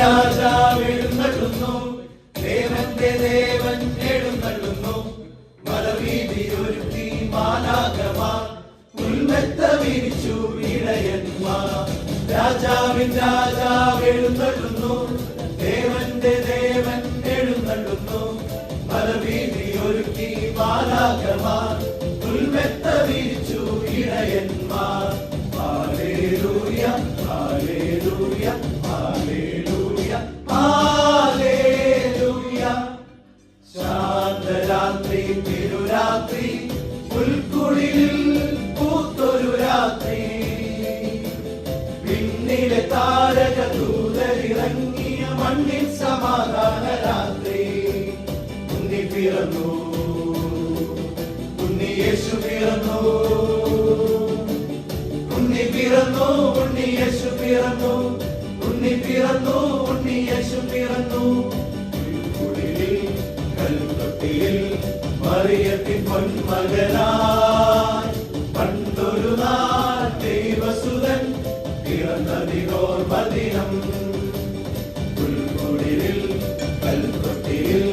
രാജാവ് എഴുന്നള്ളുന്നു, ദേവന്റെ ദേവൻ എഴുന്നള്ളുന്നു. മലവീതിയൊരുക്കി മാലാഖമാർ, പുൽമെത്ത വിരിച്ചു ഇടയന്മാർ. രാജാവിൻ രാജാവ് എഴുന്നള്ളുന്നു, ദേവന്റെ ദേവൻ എഴുന്നള്ളുന്നു. മലവീതിയൊരുക്കി മാലാഖമാർ, പുൽമെത്ത വിരിച്ചു ഇടയന്മാർ. Hallelujah hallelujah hallelujah hallelujah. ശാന്തരാത്രി തിരുരാത്രി, പുൽക്കുടിലിൽ പൂത്തൊരു രാത്രി. പിന്നിലെ താരക ദൂതരിറങ്ങിയ മണ്ണിൽ സമാധാന രാത്രി. ഉണ്ണി പിറന്നു, ഉണ്ണി യേശു പിറന്നു, ഉണ്ണി പിറന്നു, ഉണ്ണി യേശു പിറന്നു, ഉണ്ണി പിറന്നു, ഉണ്ണി യേശു പിറന്നു. പുൽക്കുടിലിൽ കൽത്തൊട്ടിലിൽ മറിയത്തിൻ പൊന്മകനായി പണ്ടൊരു നാൾ ദൈവസുതൻ പിറന്നതിനോർമ്മ ദിനം. പുൽക്കുടിലിൽ കൽത്തൊട്ടിലിൽ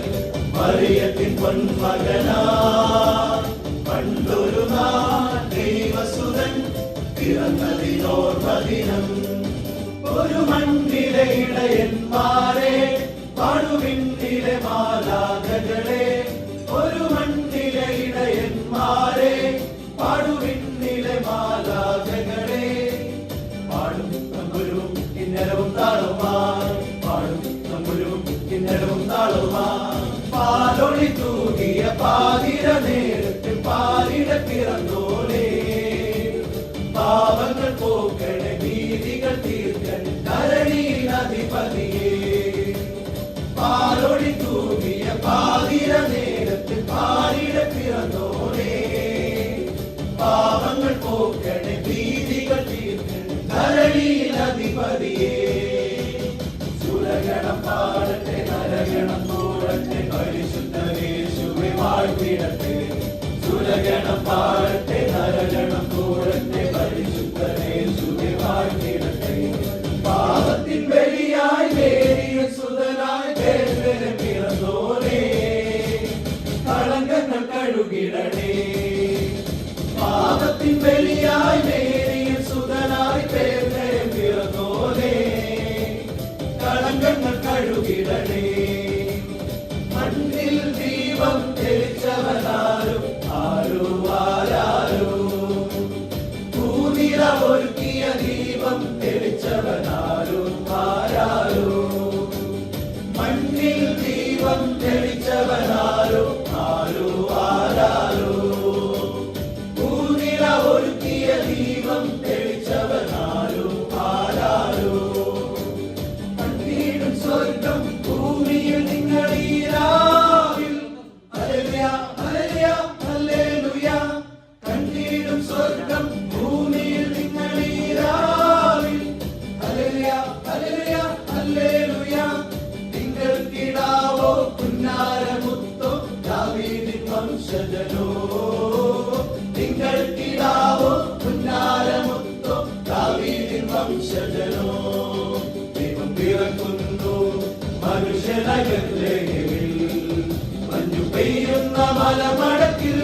മറിയത്തിൻ പൊന്മകനായി പണ്ടൊരു നാൾ ദൈവസുതൻ പിറന്നതിനോർമ്മ ദിനം. ഒരു മണ്ണിലെ ഇടയന്മാരെ, പാടുവിണ്ണിലെ മാലാഖകളെ. ഒരു മണ്ണിലെ ഇടയന്മാരെ, പാടുവിണ്ണിലെ മാലാഖകളെ. പാടും തമ്പുരുവും കിന്നരവും താളവുമായി, പാടും തമ്പുരുവും കിന്നരവും താളവുമായി. പാലൊളി തൂകിയ പാതിര നേരത്തിൽ പാലിട പിറന്നോലേ. പാപങ്ങൾ പോക്കണേ, ഭീതികൾ തീർക്കണേ, ധരണിയിലധിപതിയേ. പാലൊളി തൂകിയ പാതിര നേരത്തിൽ പാലിട പിറന്നോലേ. പാപങ്ങൾ പോക്കണേ, ഭീതികൾ തീർക്കണേ, ധരണിയിലധിപതിയേ. സുരഗണം പാടട്ടെ, നരഗണം കൂടട്ടെ, പരിശുദ്ധ യേശുവേ വാഴ്ത്തിടട്ടെ. സുരഗണം പാടട്ടെ, നരഗണം കൂടട്ടെ, പരിശുദ്ധ യേശുവേ വാഴ്ത്തിടട്ടെ. പാപത്തിൻ ബലിയായി മേരിയ സുതനായി ബേത്ലഹേമിൽ പിറന്നോനേ, കളങ്കങ്ങൾ കഴുകിടണേ. പാപത്തിൻ ബലിയായി മേരിയ സുതനായി ബേത്ലഹേമിൽ പിറന്നോനേ, കളങ്കങ്ങൾ കഴുകിടണേ. മണ്ണിൽ ദീപം തെളിച്ചവനാരും ആരോ ആരാരോ, ഭൂനില ഒരുക്കിയ ദീപം തെളിച്ചവനാരും ആരാരോ. മണ്ണിൽ ദീപം തെളിച്ചവനാരോ ആരോ ആരാരോ, ഭൂനില ഒരുക്കിയ ദീപം തെളിച്ചവനാരോ ആരാരോ. കണ്ണീടും സ്വർഗം ഭൂമിയിൽ നിങ്ങളീരാവിൽ. Hallelujah hallelujah hallelujah. കണ്ണീടും സ്വർഗം ഭൂമിയിൽ നിങ്ങളീരാവിൽ. Hallelujah hallelujah hallelujah. തിങ്കൾക്കിടാവോ പുന്നാരമുത്തോ, ദാവീദിൻ വംശജനോ. തിങ്കൾക്കിടാവോ പുന്നാരമുത്തോ, ദാവീദിൻ വംശജനോ. ദൈവം പിറക്കുന്നു മനുഷ്യനകത്തേവിൽ, മഞ്ഞു പെയ്യുന്ന മലമടക്കിൽ.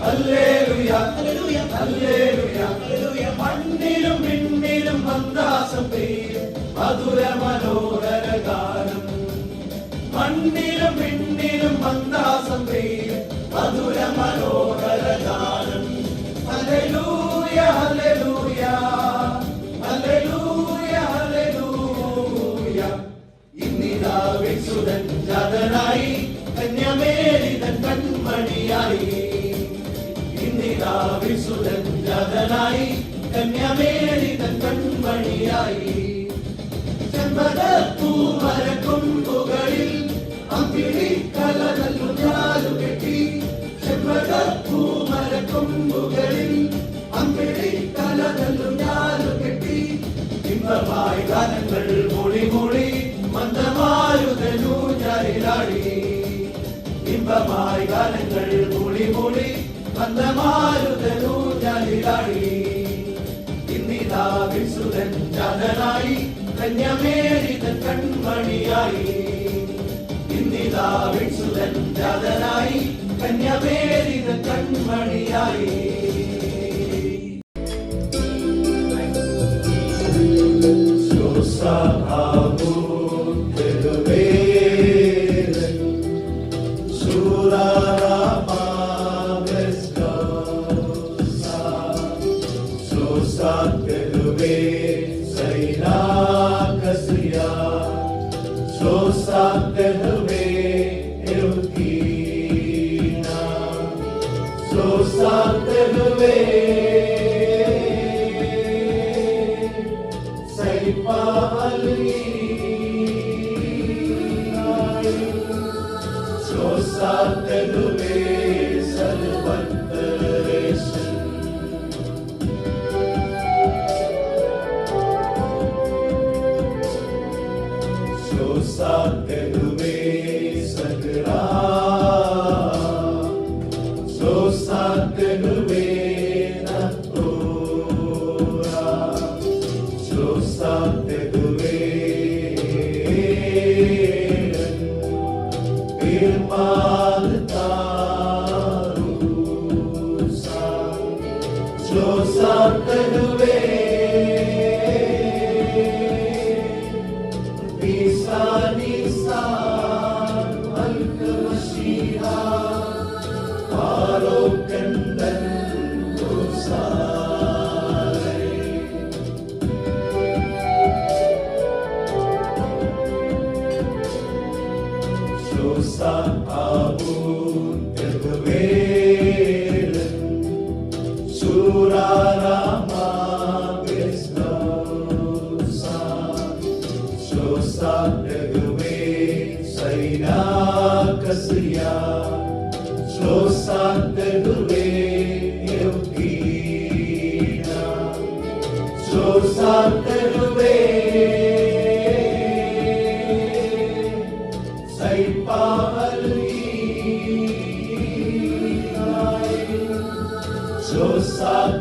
Hallelujah hallelujah hallelujah hallelujah. മണ്ണിലും വിണ്ണിലും മന്ദാസം പെയ്യും മധുര മനോഹര ഗാനം. മണ്ണിലും വിണ്ണിലും മന്ദാസം പെയ്യും മധുര മനോഹര ഗാനം. Hallelujah hallelujah hallelujah hallelujah. ഇന്നിതാ വിശുദ്ധൻ ജാതനായി, കന്യമേരി തൻ കൺമണിയായി. ഇന്നിതാ വിശുദ്ധൻ ജാതനായി, കന്യമേരി തൻ കൺമണിയായി. ചെമ്പകപ്പൂമരക്കൊമ്പുകളിൽ അമ്പിളി കലനല്ലും ഞാലുകെട്ടി. ചെമ്പകപ്പൂമരക്കൊമ്പുകളിൽ അമ്പിളി കലനല്ലും ഞാലുകെട്ടി. ഇമ്പമായി ഗാനങ്ങൾ മൂളി മൂളി മന്ദമാരുതനൂഞ്ഞാലിലാടി. ഇമ്പമായി ഗാനങ്ങൾ മൂളി മൂളി മന്ദമാരുതനൂഞ്ഞാലിലാടി. ഇന്നിതാ വിശുദ്ധൻ ജാതനായി, കന്യമേരിതൻ കൺമണിയായി ഇന്നിതാ വിൻസുതൻ ജാതനായി കന്യമേരിതൻ കൺമണിയായി Sa